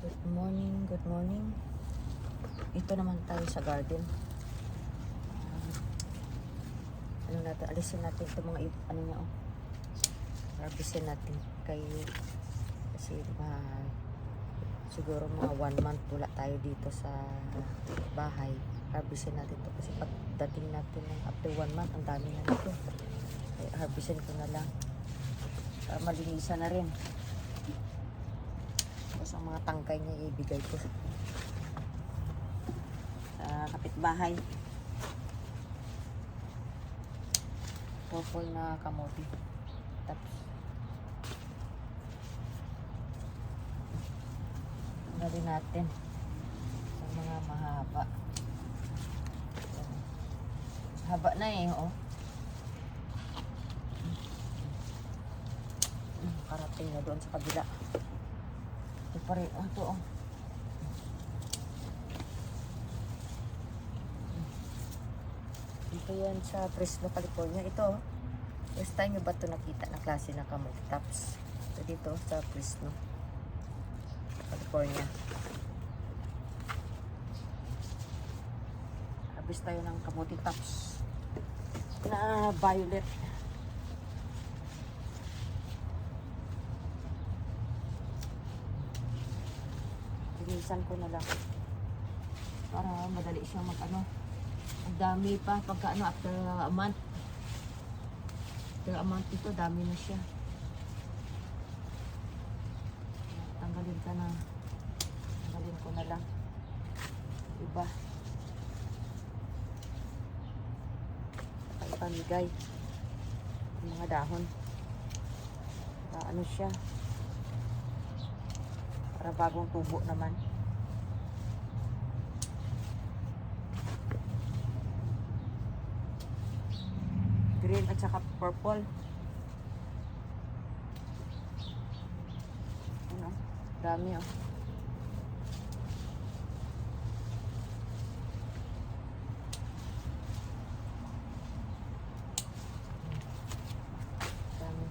Good morning, good morning. Ito naman tayo sa garden. Ano natin, alisin natin itong mga ano niya, oh. Harvestin natin kasi siguro mga 1 month wala tayo dito sa bahay. Harvestin natin ito kasi pagdating natin ng after 1 month, ang dami na nito. Kaya harvestin ko na lang. Malinisan na rin. Tapos ang mga tangkay niya ibigay ko sa kapitbahay. Purple na kamote. Tapos tanggalin natin sa mga mahaba. Haba na eh, oh. Karating na doon sa kabila. Ito pa rin, ito, oh. Dito yan sa Fresno, California. Ito, first time nyo ba ito nakita na klase ng kamote tops? Ito dito sa Fresno, California. Harvest tayo ng kamote tops na violet. Linisan ko na lang para madali siyang mag-ano. Ang dami pa pagka ano, after a month. After a month ito, dami na siya. Tanggalin ka na. Tanggalin ko na lang. Iba. Saka ipamigay. Yung mga dahon. Ano siya. Para bagong tubo naman. Green at saka purple. Ano? Dami, oh. Dami.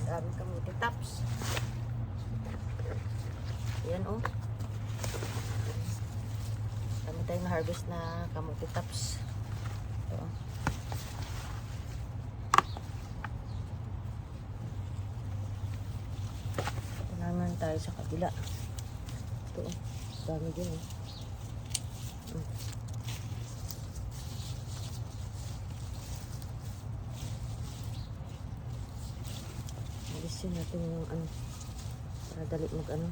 Dami kamote tops. Yan, oh. Dami tayong na-harvest na kamote tops. Ito. Ito naman tayo sa kabila. Ito, oh. Dami din, oh. Alisin natin yung ano para dali mag ano,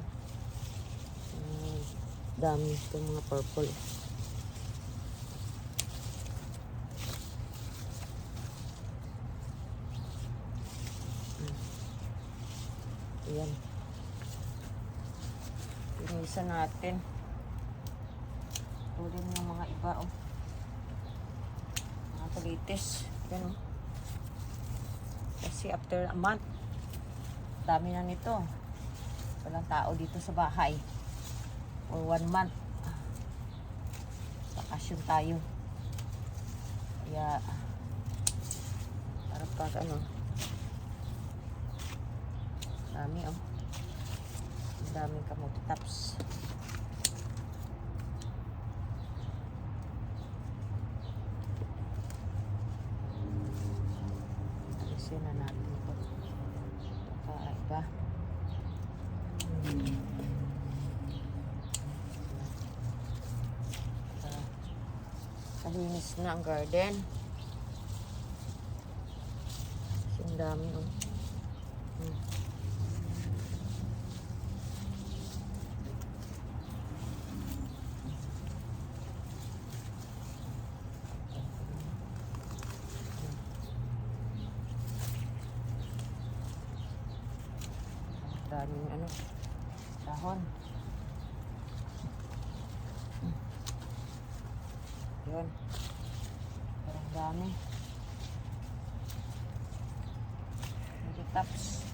dami itong mga purple. Ayan, pinisa natin tulin yung mga iba, oh, mga kalitis. Ayan, oh. Kasi after a month dami na nito. Walang tao dito sa bahay. or 1 month. Bakasyon tayo. Kaya para pag ano, dami oh. Ang daming kamote tops. Alisin na natin ito. Kakaiba. Kalinis na ang garden. Kasi ang dami oh. Daming ano, dahon. Yun. Parang dami. Medyo tops.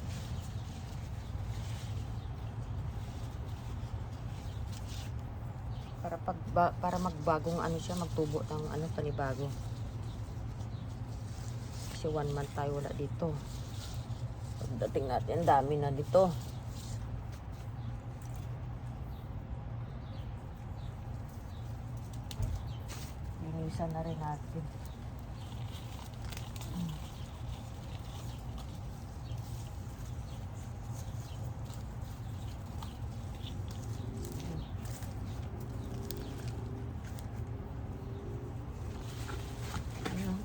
Para magbagong ano siya, magtubo ng ano, panibago. Kasi 1 month tayo wala dito. Pagdating natin, dami na dito. Linisan na rin natin.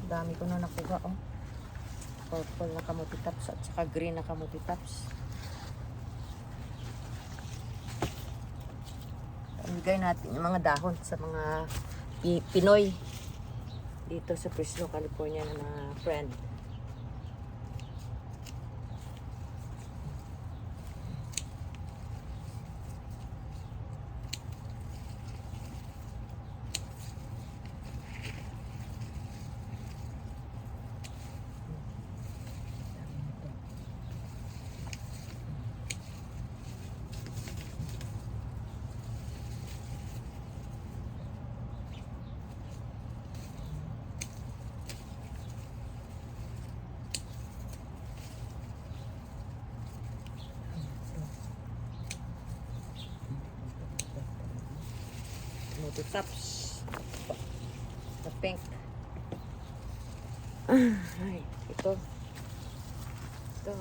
Dami ko na nakuha oh. Purple na kamote tops at saka green na kamote tops. Bigay natin yung mga dahon sa mga Pinoy dito sa Fresno, California na mga friend. Kamote tops. The pink. Ay, ito. Ito.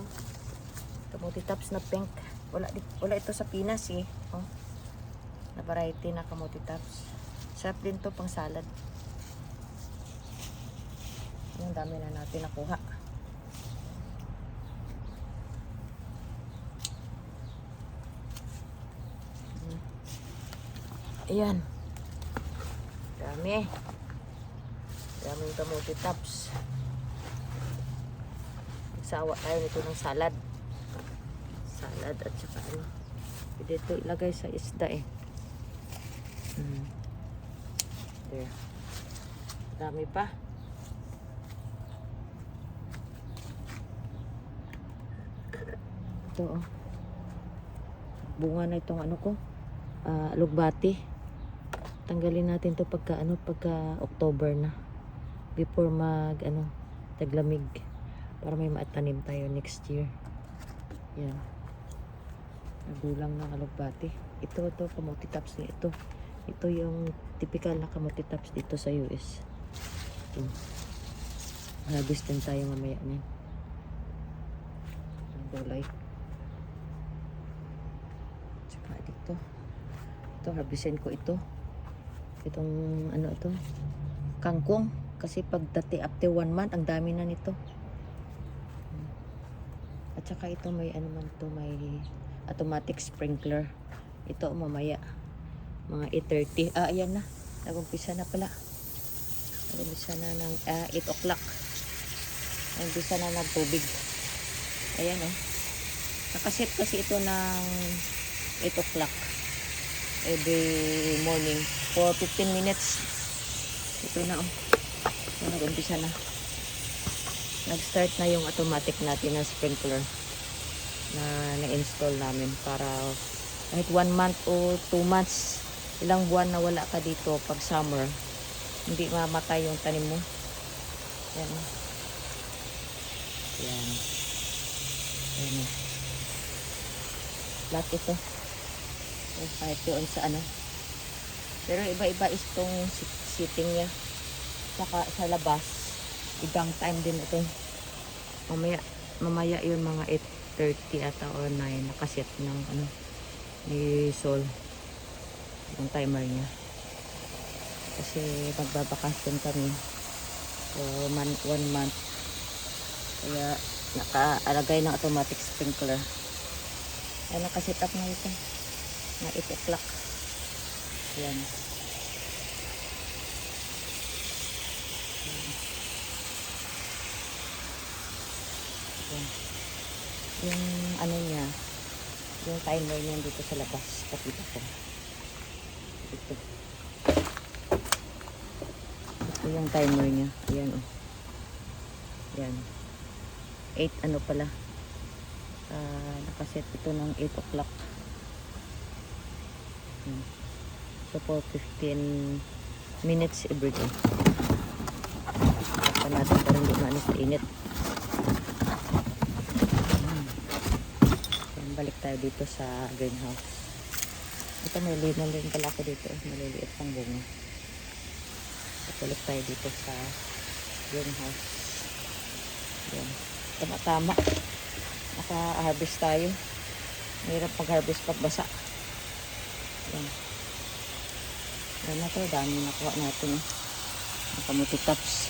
Kamote tops na pink. Wala ito sa Pinas eh. Oh. Na variety na kamote tops. Sarap din to pang salad. Yung dami na natin nakuha. Ayan. Dami. Daming kamote tops. Nagsawa tayo nito ng salad. Salad at saka ano. Pwede ito ilagay sa isda eh. There. Dami pa. Ito oh. Bunga na itong ano ko. Alugbati. Tanggalin natin to pagka October na. Before taglamig. Para may maatanim tayo next year. Yan. Nagulang ng alugbati. Ito kamote tops niya ito. Ito yung typical na kamote tops dito sa US. Ito. Harvest din tayo mamaya niyan. Ang gulay. Tsaka dito. Ito, harvestin ko ito. Itong ito, kangkong. Kasi pagdati after 1 month, ang dami na nito. At saka ito may may automatic sprinkler. Ito mamaya. Mga 8:30. Ayan na. Nag-umpisa na pala. Nag-umpisa na ng 8 o'clock. Nag-umpisa na ng tubig. Ayan oh. Nakaset kasi ito ng 8 o'clock. Every morning for 15 minutes. Ito na oh. So, nag-umpisa na. Nag-start na yung automatic natin na sprinkler na na-install namin para Kahit 1 month o 2 months, ilang buwan na wala ka dito pag summer, hindi mamatay yung tanim mo. Yan. Yan. Yan. Lahat ito. Kahit yun sa ano. Pero iba-iba itong sitting niya. Saka sa labas, ibang time din ito. Mamaya yun mga 8:30 ata o 9 nakaset ng ano ni Sol yung timer niya. Kasi magbabakasyon kami. So 1 month. Kaya nakaalagay ng automatic sprinkler. Ay nakaset up na ito. Na 8 o'clock. Yan. Yung ano niya, yung timer niya dito sa labas, pakita ko. Ito. Ito yung timer niya. Ayan o. Ayan. 8 ano pala. Nakaset ito ng 8 o'clock. So for 15 minutes every day. Pa natin para hindi maano sa init. Balik tayo dito sa greenhouse. Ito may linan din pala ako dito. Maliliit pang bunga. Balik tayo dito sa greenhouse. Yan. Tama-tama. Naka-harvest tayo. Mahirap pag-harvest pag basa. Yan. Yan na ito. Dami nakuha natin. Nakamuti tops.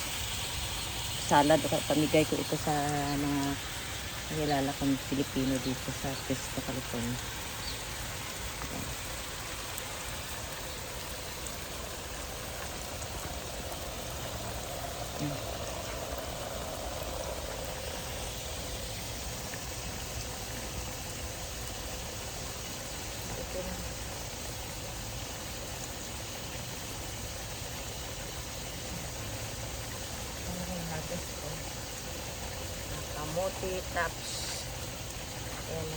Salad. Pamigay ko ito sa mga kilala kong Pilipino dito sa Fresno, California. Kamote tops. And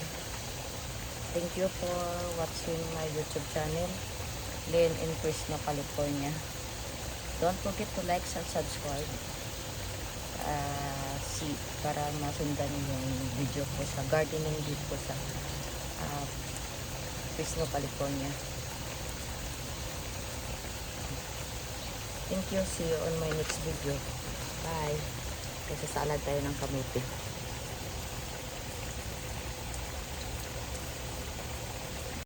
thank you for watching my YouTube channel, Lynn in Fresno, California. Don't forget to like and subscribe. Para masundan yung video ko sa gardening dito sa Fresno, California. Thank you. See you on my next video. Bye. Kasi salad tayo ng kamote.